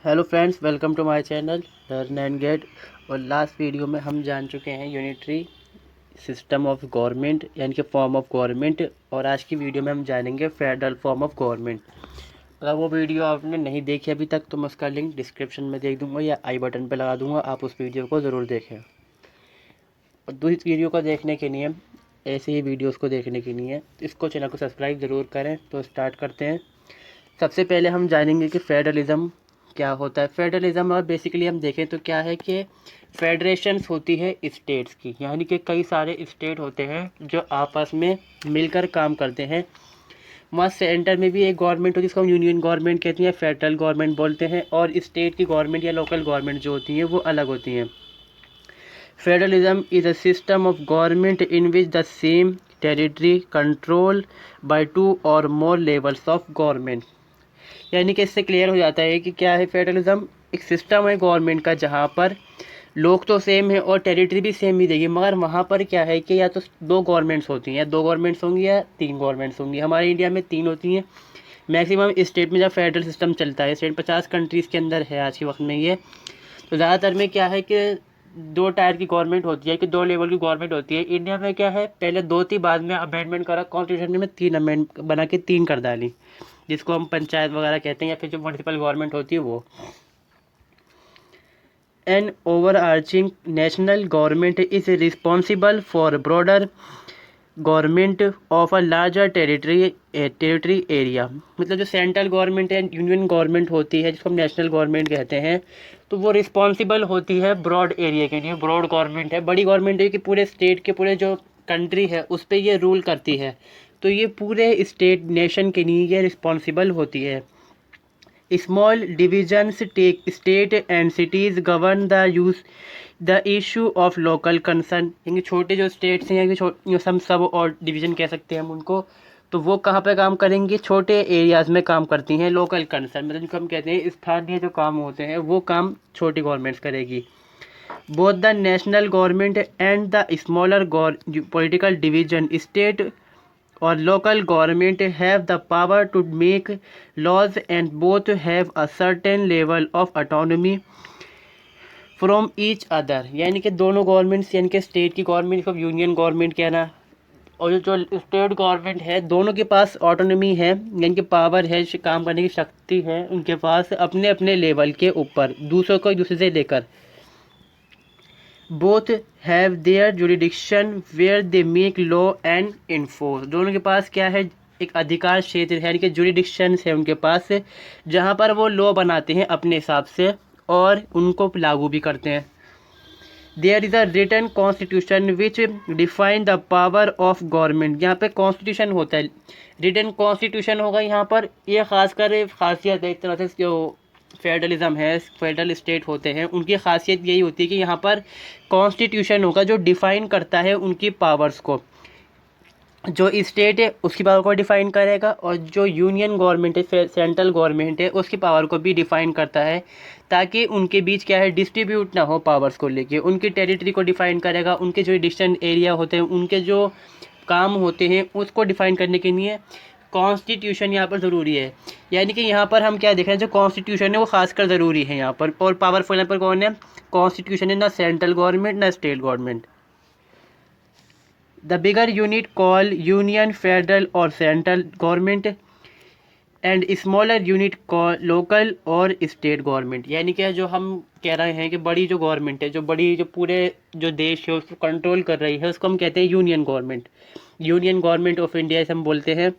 Hello friends, welcome to my channel learn and get. और last video में हम जान चुके हैं यूनिटरी सिस्टम ऑफ गवर्नमेंट यानी कि फॉर्म ऑफ गवर्नमेंट। और आज की वीडियो में हम जानेंगे फेडरल फॉर्म ऑफ गवर्नमेंट। अगर वो वीडियो आपने नहीं देखी अभी तक तो मैं उसका लिंक डिस्क्रिप्शन में दे दूँगा या आई बटन पर लगा दूँगा, आप उस वीडियो को ज़रूर देखें। और दूसरी वीडियो को देखने के लिए, ऐसे ही वीडियोज़ को देखने के लिए इसको चैनल को सब्सक्राइब ज़रूर करें। तो स्टार्ट करते हैं। सबसे पहले हम जानेंगे कि फेडरलिज़म क्या होता है। फेडरलिज़म और बेसिकली हम देखें तो क्या है कि फेडरेशंस होती है स्टेट्स की, यानी कि कई सारे स्टेट होते हैं जो आपस में मिलकर काम करते हैं। वहाँ सेंटर में भी एक गवर्नमेंट होती है जिसको हम यूनियन गवर्नमेंट कहते हैं, फेडरल गवर्नमेंट बोलते हैं। और स्टेट की गवर्नमेंट या लोकल गवर्नमेंट जो होती हैं वो अलग होती हैं। Federalism is a system of government in which the same territory control by two और मोर लेवल्स ऑफ गवर्नमेंट। यानी कि इससे क्लियर हो जाता है कि क्या है फेडरलिज्म। एक सिस्टम है गवर्नमेंट का जहाँ पर लोग तो सेम है और टेरिटरी भी सेम ही देगी, मगर वहाँ पर क्या है कि या तो दो गवर्नमेंट्स होती हैं, या दो गवर्नमेंट्स होंगी या तीन गवर्नमेंट्स होंगी। हमारे इंडिया में तीन होती हैं मैक्सिमम स्टेट में। जब फेडरल सिस्टम चलता है, स्टेट 50 कंट्रीज़ के अंदर है आज के वक्त में ये। तो ज़्यादातर में क्या है कि दो टायर की गवर्नमेंट होती है, कि दो लेवल की गवर्नमेंट होती है। इंडिया में क्या है, पहले दो थी, बाद में अमेंडमेंट करा कॉन्स्टिट्यूशन में, तीन अमेंड बना के तीन कर डाली, जिसको हम पंचायत वगैरह कहते हैं, या फिर जो म्यूनसिपल गवर्नमेंट होती है वो। An overarching national government is responsible for broader government of a larger territory area. मतलब जो सेंट्रल गवर्नमेंट है, यूनियन गवर्नमेंट होती है जिसको हम नेशनल गवर्नमेंट कहते हैं, तो वो रिस्पॉन्सिबल होती है ब्रॉड एरिया के लिए। ब्रॉड गवर्नमेंट है, बड़ी गवर्नमेंट है कि पूरे स्टेट के, पूरे जो कंट्री है उस पर ये रूल करती है। तो ये पूरे स्टेट नेशन के लिए ये रिस्पॉन्सिबल होती है। Small divisions take state and cities govern the issue of local concern. यानी छोटे जो स्टेट्स हैं, या हम सब और डिवीज़न कह सकते हैं हम उनको, तो वो कहाँ पे काम करेंगे, छोटे एरियाज़ में काम करती हैं। लोकल कंसर्न मतलब जिनको हम कहते हैं स्थानीय जो काम होते हैं वो काम छोटी गवर्नमेंट्स करेगी। Both the national government and the smaller political division state और local government have the power to make laws and both have a certain level of autonomy from each other. यानी कि दोनों गवर्नमेंट्स, यानी कि state की government को union government कहना, और जो स्टेट गवर्नमेंट है, दोनों के पास ऑटोनॉमी है, यानी कि पावर है, काम करने की शक्ति है उनके पास अपने अपने लेवल के ऊपर, दूसरों को एक दूसरे से लेकर। Both have their jurisdiction where they make law and enforce. दोनों के पास क्या है, एक अधिकार क्षेत्र है, यानी कि जुरिडिक्शन है उनके पास, जहाँ पर वो लॉ बनाते हैं अपने हिसाब से और उनको लागू भी करते हैं। There is a written constitution which define the power of government. यहाँ पे कॉन्स्टिट्यूशन होता है, रिटन कॉन्स्टिट्यूशन होगा यहाँ पर। ये खासकर खासियत है एक तरह से जो फेडरलिज्म है, फेडरल स्टेट होते हैं, उनकी खासियत यही होती है कि यहाँ पर कॉन्स्टिट्यूशन होगा जो डिफ़ाइन करता है उनकी पावर्स को। जो स्टेट है उसकी पावर को डिफ़ाइन करेगा, और जो यूनियन गवर्नमेंट है, सेंट्रल गवर्नमेंट है, उसकी पावर को भी डिफ़ाइन करता है, ताकि उनके बीच क्या है, डिस्ट्रीब्यूट ना हो पावर्स को लेके। उनकी टेरिटरी को डिफ़ाइन करेगा, उनके जो डिस्टेंट एरिया होते हैं, उनके जो काम होते हैं उसको डिफ़ाइन करने के लिए कॉन्स्टिट्यूशन यहाँ पर ज़रूरी है। यानी कि यहाँ पर हम क्या देख रहे हैं, जो कॉन्स्टिट्यूशन है वो खासकर ज़रूरी है यहाँ पर। और पावरफुल यहाँ पर कौन है, कॉन्स्टिट्यूशन है, ना सेंट्रल गवर्नमेंट ना state government. The bigger unit call union, federal और central government and smaller unit call local और स्टेट गवर्नमेंट। यानी कि जो हम कह रहे हैं कि बड़ी जो गवर्नमेंट है, जो बड़ी जो पूरे जो देश है उसको कंट्रोल कर रही है, उसको हम कहते हैं union government. Union government of India ऐसे हम बोलते हैं।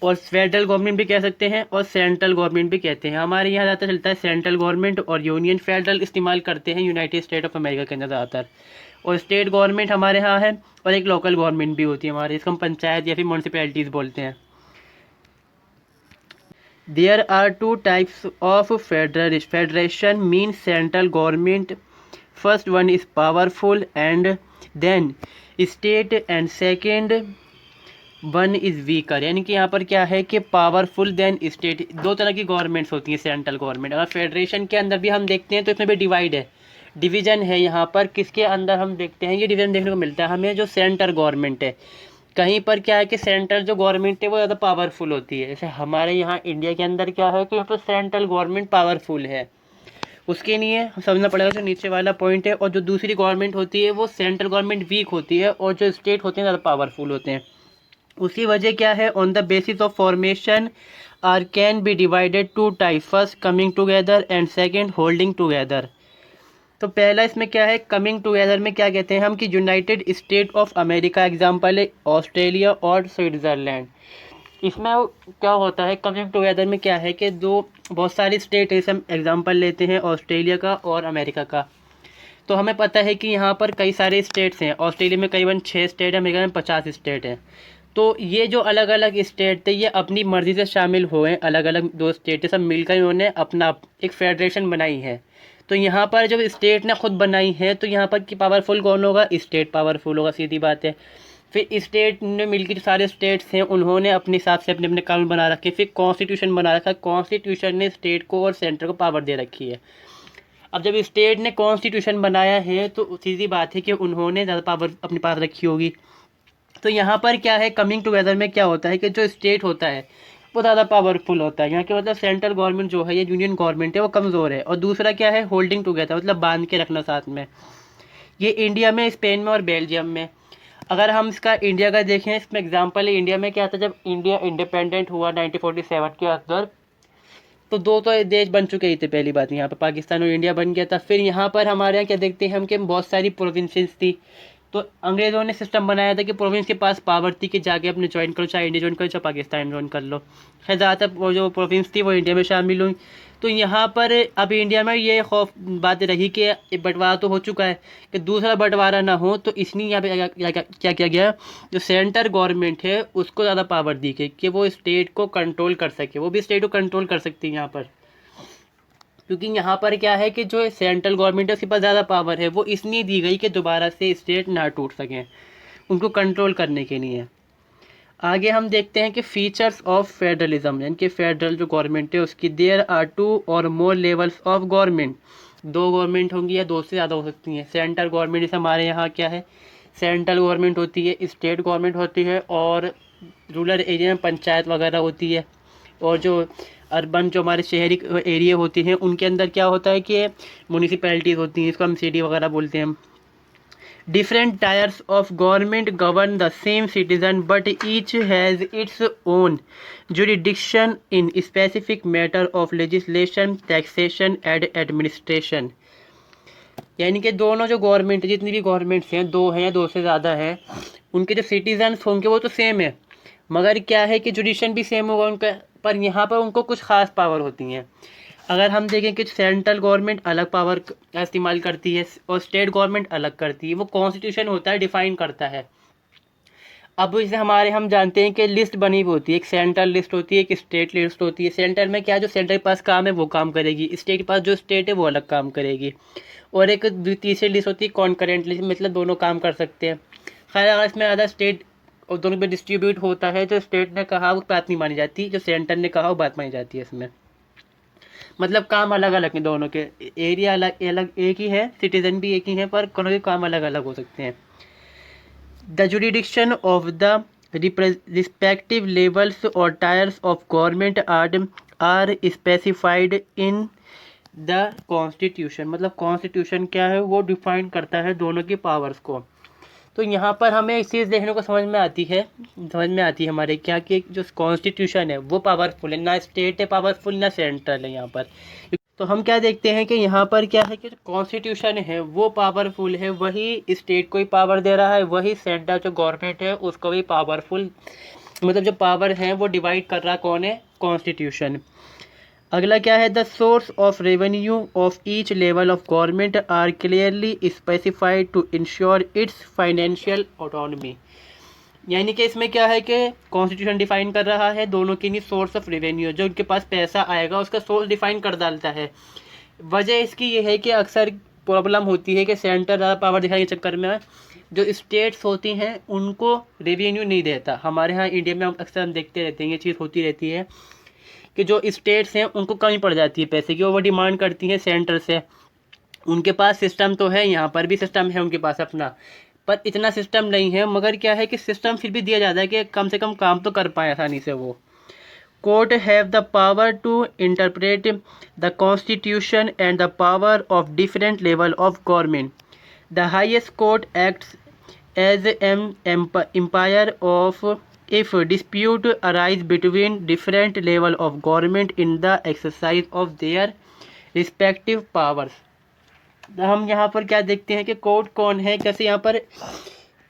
और फेडरल गवर्नमेंट भी कह सकते हैं और सेंट्रल गवर्नमेंट भी कहते हैं। हमारे यहाँ ज़्यादातर चलता है सेंट्रल गवर्नमेंट और यूनियन। फेडरल इस्तेमाल करते हैं यूनाइटेड स्टेट ऑफ अमेरिका के अंदर ज़्यादातर। और स्टेट गवर्नमेंट हमारे यहाँ है, और एक लोकल गवर्नमेंट भी होती है हमारे, इसको हम पंचायत या फिर म्यूनसिपैलिटीज़ बोलते हैं। There are two types of federation mean central government. First one is powerful and then state and second one is weaker. यानी कि यहाँ पर क्या है कि पावरफुल देन स्टेट, दो तरह की गवर्नमेंट्स होती हैं सेंट्रल गवर्नमेंट। अगर फेडरेशन के अंदर भी हम देखते हैं तो इसमें भी डिवाइड है, डिवीज़न है। यहाँ पर किसके अंदर हम देखते हैं, ये डिवीज़न देखने को मिलता है हमें, जो सेंट्रल गवर्नमेंट है, कहीं पर क्या है कि सेंट्रल जो गवर्नमेंट है वो ज़्यादा पावरफुल होती है। जैसे हमारे यहाँ इंडिया के अंदर क्या है कि यहाँ पर सेंट्रल गवर्नमेंट पावरफुल है, उसके लिए हम समझना पड़ेगा जो नीचे वाला पॉइंट है। और जो दूसरी गवर्नमेंट होती है वो सेंट्रल गवर्नमेंट वीक होती है और जो स्टेट होते हैं ज़्यादा पावरफुल होते हैं। उसकी वजह क्या है, on the basis of formation are can be divided two type, first coming together and second holding together. तो पहला इसमें क्या है, कमिंग टुगेदर में क्या कहते हैं हम कि United state of America example है, ऑस्ट्रेलिया और स्विट्ज़रलैंड। इसमें क्या होता है, कमिंग टुगेदर में क्या है कि दो बहुत सारी स्टेट है, हम एग्जांपल लेते हैं ऑस्ट्रेलिया का और अमेरिका का। तो हमें पता है कि यहाँ पर कई सारे स्टेट्स हैं, ऑस्ट्रेलिया में करीबन 6 स्टेट है, अमेरिका में 50 स्टेट हैं। तो ये जो अलग अलग स्टेट थे ये अपनी मर्ज़ी से शामिल हुए, अलग अलग दो स्टेट सब मिलकर इन्होंने अपना एक फेडरेशन बनाई है। तो यहाँ पर जब स्टेट ने खुद बनाई है तो यहाँ पर की पावरफुल कौन होगा, स्टेट पावरफुल होगा, सीधी बात है। फिर स्टेट ने मिलकर जो सारे स्टेट्स हैं उन्होंने अपने हिसाब से अपने अपने कानून बना रखे, फिर कॉन्स्टिट्यूशन बना रखा, कॉन्स्टिट्यूशन ने स्टेट को और सेंटर को पावर दे रखी है। अब जब स्टेट ने कॉन्स्टिट्यूशन बनाया है तो सीधी बात है कि उन्होंने ज़्यादा पावर अपने पास रखी होगी। तो यहाँ पर क्या है, कमिंग टुगेदर में क्या होता है कि जो स्टेट होता है वो ज़्यादा पावरफुल होता है। यहाँ के मतलब सेंट्रल गवर्नमेंट जो है, ये यूनियन गवर्नमेंट है, वो कमज़ोर है। और दूसरा क्या है, होल्डिंग टुगेदर मतलब बांध के रखना साथ में। ये इंडिया में, स्पेन में और बेल्जियम में। अगर हम इसका इंडिया का देखें, इसमें एग्जांपल है इंडिया में क्या था, जब इंडिया इंडिपेंडेंट हुआ 1947 के अंदर, तो दो तो देश बन चुके ही थे। पहली बात यहाँ पर पाकिस्तान और इंडिया बन गया था। फिर यहाँ पर हमारे यहाँ क्या देखते हैं हम कि बहुत सारी प्रोविंसेस थी। तो अंग्रेज़ों ने सिस्टम बनाया था कि प्रोविंस के पास पावर थी कि जाके अपने ज्वाइन करो, चाहे इंडिया ज्वाइन करो चाहे पाकिस्तान ज्वाइन कर लो। खैर ज़्यादातर वो जो प्रोविंस थी वो इंडिया में शामिल हुई। तो यहाँ पर अब इंडिया में ये खौफ बात रही कि बंटवारा तो हो चुका है कि दूसरा बंटवारा ना हो, तो इसलिए यहाँ पे क्या किया गया, जो सेंटर गवर्नमेंट है उसको ज़्यादा पावर दी गई कि वो स्टेट को कंट्रोल कर सके, वो भी स्टेट को कंट्रोल कर सकती है यहाँ पर। क्योंकि यहाँ पर क्या है कि जो सेंट्रल गवर्नमेंट है उसके पास ज़्यादा पावर है, वो इसलिए दी गई कि दोबारा से स्टेट ना टूट सकें, उनको कंट्रोल करने के लिए। आगे हम देखते हैं कि फीचर्स ऑफ फेडरलिज्म, यानी कि फेडरल जो गवर्नमेंट है उसकी, देयर आर 2 और मोर लेवल्स ऑफ गवर्नमेंट। दो गवर्नमेंट होंगी या दो से ज़्यादा हो सकती हैं। सेंट्रल गवर्नमेंट जैसे हमारे यहाँ क्या है, सेंट्रल गवर्नमेंट होती है, स्टेट गवर्नमेंट होती है, और रूरल एरिया में पंचायत वगैरह होती है। और जो अर्बन जो हमारे शहरी एरिया होते हैं उनके अंदर क्या होता है कि म्यूनिसिपैलिटीज़ होती हैं, इसको हम सिटी वगैरह बोलते हैं। Different tyres of government govern the same citizen but each has its own jurisdiction in specific matter of legislation, taxation and administration. यानी कि दोनों जो गवर्नमेंट, जितनी भी गवर्नमेंट्स हैं, दो हैं या दो से ज़्यादा हैं, उनके जो सिटीजन्स होंगे वो तो सेम है, मगर क्या है कि जुडिशन भी सेम होगा उनका, पर यहाँ पर उनको कुछ ख़ास पावर होती हैं। अगर हम देखें कि सेंट्रल गवर्नमेंट अलग पावर का इस्तेमाल करती है और स्टेट गवर्नमेंट अलग करती है, वो कॉन्स्टिट्यूशन होता है, डिफाइन करता है। अब जैसे हमारे हम जानते हैं कि लिस्ट बनी हुई होती है, एक सेंट्रल लिस्ट होती है, एक स्टेट लिस्ट होती है। सेंटर में क्या, जो सेंटर के पास काम है वो काम करेगी, स्टेट के पास जो स्टेट है वो अलग काम करेगी। और एक तीसरी लिस्ट होती है कॉन्करेंट लिस्ट, मतलब दोनों काम कर सकते हैं। खैर अगर इसमें आधा स्टेट और दोनों पे डिस्ट्रीब्यूट होता है, जो स्टेट ने कहा वो बात नहीं मानी जाती, जो सेंटर ने कहा वो बात मानी जाती है। इसमें मतलब काम अलग अलग हैं दोनों के, एरिया अलग अलग एक ही है, सिटीजन भी एक ही है, पर दोनों के काम अलग अलग हो सकते हैं। The jurisdiction of the respective levels और tiers of government are specified in the constitution. मतलब कॉन्स्टिट्यूशन क्या है, वो डिफाइन करता है दोनों की पावर्स को। तो यहाँ पर हमें एक चीज़ देखने को समझ में आती है हमारे क्या कि जो कॉन्स्टिट्यूशन है वो पावरफुल है, ना स्टेट है पावरफुल ना सेंट्रल है यहाँ पर। तो हम क्या देखते हैं कि यहाँ पर क्या है कि जो कॉन्स्टिट्यूशन है वो पावरफुल है, वही स्टेट को ही पावर दे रहा है, वही सेंट्रल जो गवर्नमेंट है उसको भी पावरफुल, मतलब जो पावर है वो डिवाइड कर रहा कौन है, कॉन्स्टिट्यूशन। अगला क्या है, the source of revenue of each level of government are clearly specified to ensure its financial autonomy. यानी कि इसमें क्या है कि कॉन्स्टिट्यूशन डिफाइन कर रहा है दोनों की सोर्स ऑफ रेवेन्यू, जो उनके पास पैसा आएगा उसका सोर्स डिफाइन कर डालता है। वजह इसकी ये है कि अक्सर प्रॉब्लम होती है कि सेंटर ज़्यादा पावर दिखाने के चक्कर में जो स्टेट्स होती हैं उनको रेवेन्यू नहीं देता। हमारे यहाँ इंडिया में अक्सर हम देखते रहते हैं, ये चीज़ होती रहती है कि जो स्टेट्स हैं उनको कमी पड़ जाती है पैसे की, वो डिमांड करती हैं सेंटर से। उनके पास सिस्टम तो है, यहाँ पर भी सिस्टम है उनके पास अपना, पर इतना सिस्टम नहीं है, मगर क्या है कि सिस्टम फिर भी दिया जाता है कि कम से कम काम तो कर पाए आसानी से वो। Court have the power to interpret the constitution and the power of different level of government. The highest court acts as an empire of if dispute arise between different level of government in the exercise of their respective powers। हम यहाँ पर क्या देखते हैं कि court कौन है, जैसे यहाँ पर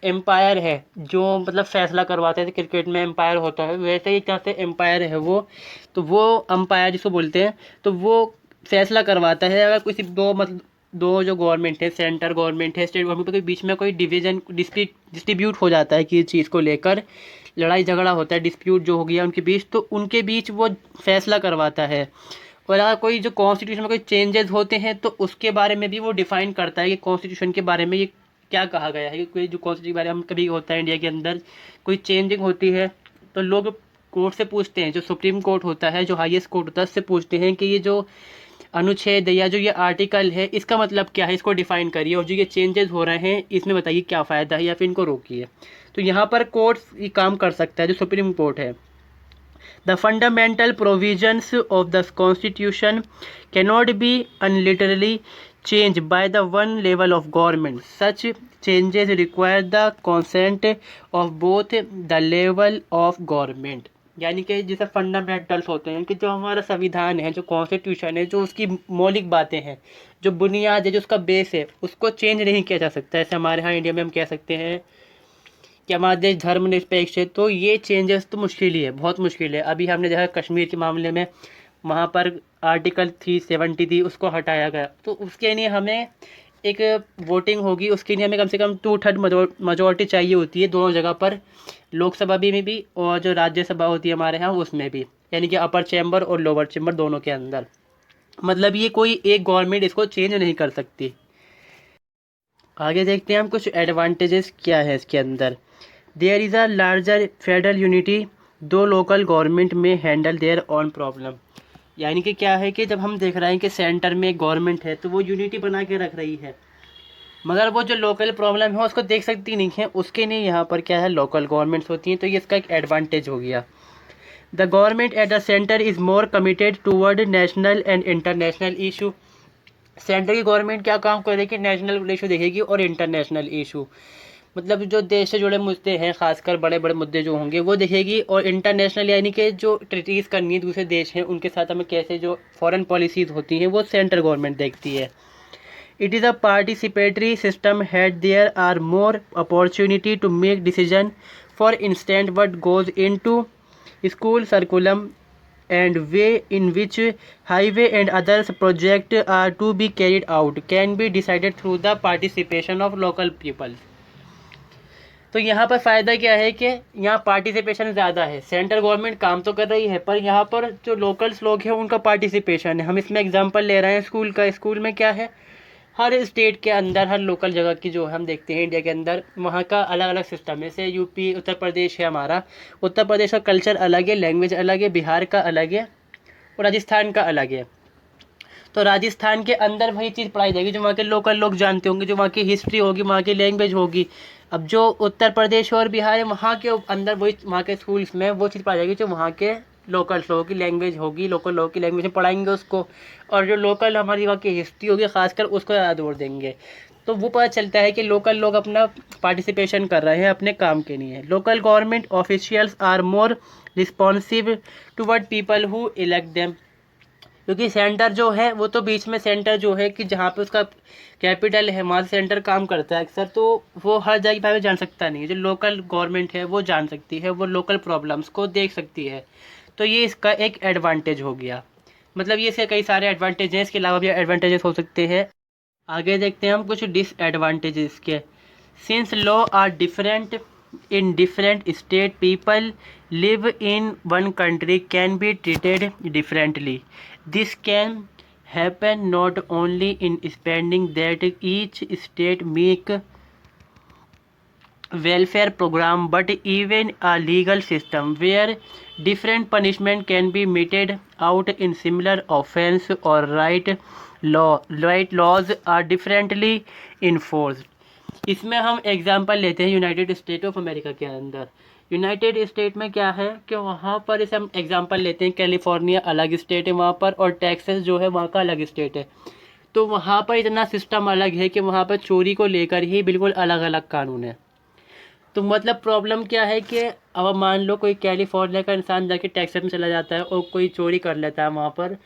एम्पायर है जो मतलब फैसला करवाते हैं, क्रिकेट में एम्पायर होता है, वैसे ही क्या से एम्पायर है वो, तो वो अंपायर जिसको बोलते हैं, तो वो फैसला करवाता है। अगर किसी दो जो गवर्नमेंट है, सेंटर गवर्नमेंट है, स्टेट गवर्नमेंट के बीच में कोई डिवीज़न डिस्ट्रीब्यूट हो जाता है किसी चीज़ को लेकर, लड़ाई झगड़ा होता है, डिस्प्यूट जो हो गया उनके बीच, तो उनके बीच वो फैसला करवाता है। और अगर कोई जो कॉन्स्टिट्यूशन में कोई चेंजेस होते हैं तो उसके बारे में भी वो डिफ़ाइन करता है कि कॉन्स्टिट्यूशन के बारे में ये क्या कहा गया है। कि कोई जो कॉन्स्टिट्यूशन के बारे में कभी होता है इंडिया के अंदर कोई चेंजिंग होती है तो लोग कोर्ट से पूछते हैं, जो सुप्रीम कोर्ट होता है, जो हाईएस्ट कोर्ट होता है, उससे पूछते हैं कि ये जो अनुच्छेद या जो ये आर्टिकल है इसका मतलब क्या है, इसको डिफ़ाइन करिए, और जो ये चेंजेस हो रहे हैं इसमें बताइए क्या फ़ायदा है या फिर इनको रोकिए। तो यहाँ पर कोर्ट ये काम कर सकता है, जो सुप्रीम कोर्ट है। The fundamental provisions of the constitution cannot be unilaterally change by the one level of government. Such changes require the consent of both the level of government. यानी कि जैसे फंडामेंटल्स होते हैं कि जो हमारा संविधान है, जो कॉन्स्टिट्यूशन है, जो उसकी मौलिक बातें हैं, जो बुनियाद है, जो उसका बेस है, उसको चेंज नहीं किया जा सकता। ऐसे हमारे यहाँ इंडिया में हम कह सकते हैं कि हमारा देश धर्मनिरपेक्ष है, तो ये चेंजेस तो मुश्किल ही है, बहुत मुश्किल है। अभी हमने देखा कश्मीर के मामले में, वहाँ पर आर्टिकल 370 थी, उसको हटाया गया, तो उसके लिए हमें एक वोटिंग होगी, उसके लिए हमें कम से कम 2/3 मेजॉरिटी चाहिए होती है दोनों जगह पर, लोकसभा में भी और जो राज्यसभा होती है हमारे यहाँ उसमें भी, यानी कि अपर चैम्बर और लोअर चैम्बर दोनों के अंदर। मतलब ये कोई एक गवर्नमेंट इसको चेंज नहीं कर सकती। आगे देखते हैं हम कुछ एडवांटेजेस क्या है इसके अंदर। There is a larger federal unity, दो लोकल गवर्नमेंट में हैंडल देयर ऑन प्रॉब्लम। यानी कि क्या है कि जब हम देख रहे हैं कि सेंटर में गवर्नमेंट है तो वो यूनिटी बना के रख रही है, मगर वो जो लोकल प्रॉब्लम है उसको देख सकती नहीं है, उसके लिए यहाँ पर क्या है लोकल गवर्नमेंट्स होती हैं, तो ये इसका एक एडवांटेज हो गया। The government at the centre is more committed toward national and international issue. Centre की गवर्नमेंट क्या काम करेगी, नेशनल इशू देखेगी और इंटरनेशनल इशू, मतलब जो देश से जुड़े मुद्दे हैं, खासकर बड़े बड़े मुद्दे जो होंगे वो देखेगी, और इंटरनेशनल यानी कि जो ट्रीटीज़ करनी है दूसरे देश हैं उनके साथ हमें कैसे जो फॉरेन पॉलिसीज़ होती हैं वो सेंट्रल गवर्नमेंट देखती है। It is a participatory system had there are more opportunity to make decision. For instance, what goes into school curriculum and way in which highway and other projects are to be carried out can be decided through the participation of local people. तो यहाँ पर फ़ायदा क्या है कि यहाँ participation ज़्यादा है। सेंट्रल गवर्नमेंट काम तो कर रही है पर यहाँ पर जो लोकल्स लोग हैं उनका पार्टिसिपेशन है। हम इसमें एग्जांपल ले रहे हैं स्कूल का। स्कूल में क्या है, हर स्टेट के अंदर, हर लोकल जगह की जो हम देखते हैं इंडिया के अंदर, वहाँ का अलग अलग सिस्टम है। जैसे यूपी, उत्तर प्रदेश है हमारा, उत्तर प्रदेश का कल्चर अलग है, लैंग्वेज अलग है, बिहार का अलग है और राजस्थान का अलग है। तो राजस्थान के अंदर वही चीज़ पढ़ाई जाएगी जो वहाँ के लोकल लोग जानते होंगे, जो वहाँ की हिस्ट्री होगी, वहाँ की लैंग्वेज होगी। अब जो उत्तर प्रदेश और बिहार है वहाँ के अंदर वही, वहाँ के स्कूल्स में वो चीज़ पढ़ाई जाएगी जो वहाँ के लोकल लोगों की लैंग्वेज होगी, लोकल लोगों की लैंग्वेज में पढ़ाएंगे उसको, और जो लोकल हमारी वहाँ की हिस्ट्री होगी खासकर उसको ज़्यादा जोर देंगे। तो वो पता चलता है कि लोकल लोग अपना पार्टिसिपेशन कर रहे हैं अपने काम के लिए। Local government officials are more responsive toward people who elect them. क्योंकि सेंटर जो है वो तो बीच में सेंटर जो है कि जहाँ पे उसका कैपिटल है वहाँ से सेंटर काम करता है अक्सर, तो वो हर जगह पे जान सकता नहीं है। जो लोकल गवर्नमेंट है वो जान सकती है, वो लोकल प्रॉब्लम्स को देख सकती है। तो ये इसका एक एडवांटेज हो गया। मतलब ये इसके कई सारे एडवांटेज हैं, इसके अलावा भी एडवांटेजेस हो सकते हैं। आगे देखते हैं हम कुछ डिसएडवांटेजेस के। Since law are different in different state, people live in one country can be treated differently. This can happen not only in spending that each state make welfare program, but even a legal system where different punishment can be meted out in similar offense or right laws are differently enforced. इसमें हम example लेते हैं United state of America के अंदर। United state में क्या है कि वहाँ पर इसे हम एग्जांपल लेते हैं, कैलिफोर्निया अलग स्टेट है वहाँ पर, और टेक्सास जो है वहाँ का अलग स्टेट है। तो वहाँ पर इतना सिस्टम अलग है कि वहाँ पर चोरी को लेकर ही बिल्कुल अलग अलग कानून है। तो मतलब प्रॉब्लम क्या है कि अब मान लो कोई कैलिफोर्निया का इंसान जाके टेक्सास में चला जाता है और कोई चोरी कर लेता है वहाँ पर,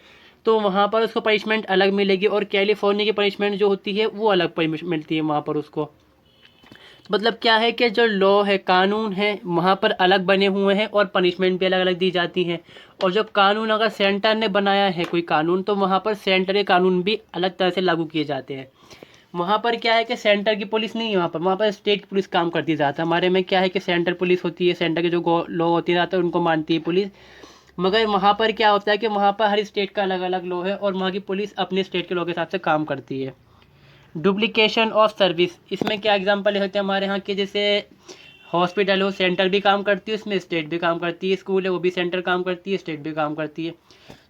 तो वहाँ पर उसको पनिशमेंट अलग मिलेगी, और कैलिफोर्निया की पनिशमेंट जो होती है वो अलग पनिशमेंट मिलती है वहाँ पर उसको। मतलब क्या है कि जो लॉ है, कानून है, वहाँ पर अलग बने हुए हैं और पनिशमेंट भी अलग अलग दी जाती हैं। और जो कानून अगर सेंटर ने बनाया है कोई कानून, तो वहाँ पर सेंटर के कानून भी अलग तरह से लागू किए जाते हैं। वहाँ पर क्या है कि सेंटर की पुलिस नहीं है, वहाँ पर स्टेट की पुलिस काम करती है ज़्यादा। हमारे में क्या है कि सेंटर पुलिस होती है, सेंटर के जो लॉ होती है ज़्यादातर उनको मानती है पुलिस। मगर वहाँ पर क्या होता है कि वहाँ पर हर स्टेट का अलग अलग लॉ है और वहाँ की पुलिस अपने स्टेट के लॉ के हिसाब से काम करती है। डुप्लीकेशन ऑफ सर्विस, इसमें क्या एग्जांपल होते हैं हमारे यहाँ के, जैसे हॉस्पिटल हो, सेंटर भी काम करती है उसमें, स्टेट भी काम करती है। स्कूल है वो भी सेंटर काम करती है, स्टेट भी काम करती है।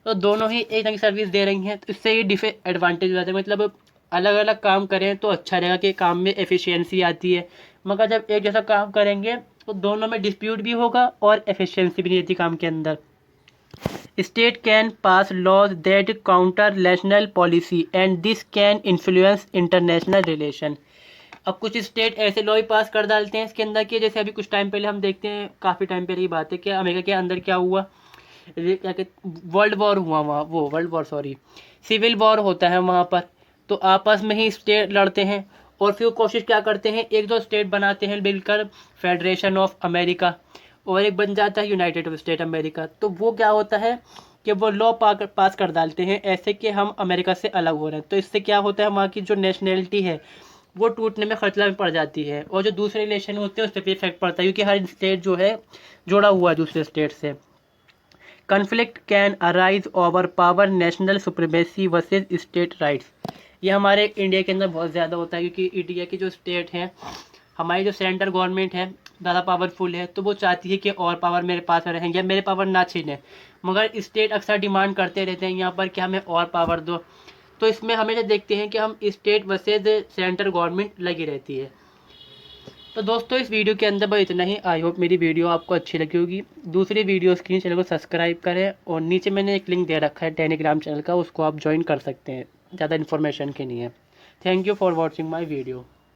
तो दोनों ही एक तरह की सर्विस दे रही हैं, तो इससे ये एडवांटेज हो जाता है। मतलब अलग अलग काम करें तो अच्छा रहेगा कि काम में एफिशिएंसी आती है। मगर जब एक जैसा काम करेंगे तो दोनों में डिस्प्यूट भी होगा और एफिशिएंसी भी नहीं रहती काम के अंदर। State can pass laws that counter national policy and this can influence international relation। अब कुछ स्टेट ऐसे लॉ ही पास कर डालते हैं इसके अंदर कि जैसे अभी कुछ टाइम पहले हम देखते हैं, काफ़ी टाइम पहले की बात है कि अमेरिका के अंदर क्या हुआ, क्या कहते, वर्ल्ड वॉर हुआ वहाँ, वो world war sorry civil war होता है वहाँ पर। तो आपस में ही स्टेट लड़ते हैं और फिर कोशिश क्या करते हैं, एक दो स्टेट बनाते हैं मिलकर फेडरेशन ऑफ अमेरिका, और एक बन जाता है यूनाइटेड स्टेट अमेरिका। तो वो क्या होता है कि वो लॉ पास कर डालते हैं ऐसे कि हम अमेरिका से अलग हो रहे हैं। तो इससे क्या होता है, वहाँ की जो नेशनैलिटी है वो टूटने में खतरा में पड़ जाती है, और जो दूसरे रिलेशन होते हैं उस पर भी इफेक्ट पड़ता है, क्योंकि हर स्टेट जो है जुड़ा हुआ है दूसरे स्टेट से। Conflict can arise over power national supremacy versus state rights. ये हमारे इंडिया के अंदर बहुत ज़्यादा होता है, क्योंकि इंडिया की जो स्टेट हैं, हमारी जो सेंट्रल गवर्नमेंट है ज़्यादा पावरफुल है, तो वो चाहती है कि और पावर मेरे पास रहेंगे, मेरे पावर ना छीने। मगर स्टेट अक्सर डिमांड करते रहते हैं यहाँ पर कि हमें और पावर दो। तो इसमें हमेशा देखते हैं कि हम स्टेट वर्सेज सेंट्रल गवर्नमेंट लगी रहती है। तो दोस्तों इस वीडियो के अंदर बस इतना ही। आई होप मेरी वीडियो आपको अच्छी लगी होगी। दूसरी वीडियोस के लिए चैनल को सब्सक्राइब करें, और नीचे मैंने एक लिंक दे रखा है टेलीग्राम चैनल का, उसको आप ज्वाइन कर सकते हैं, ज़्यादा इन्फॉर्मेशन के लिए। Thank you for watching my video.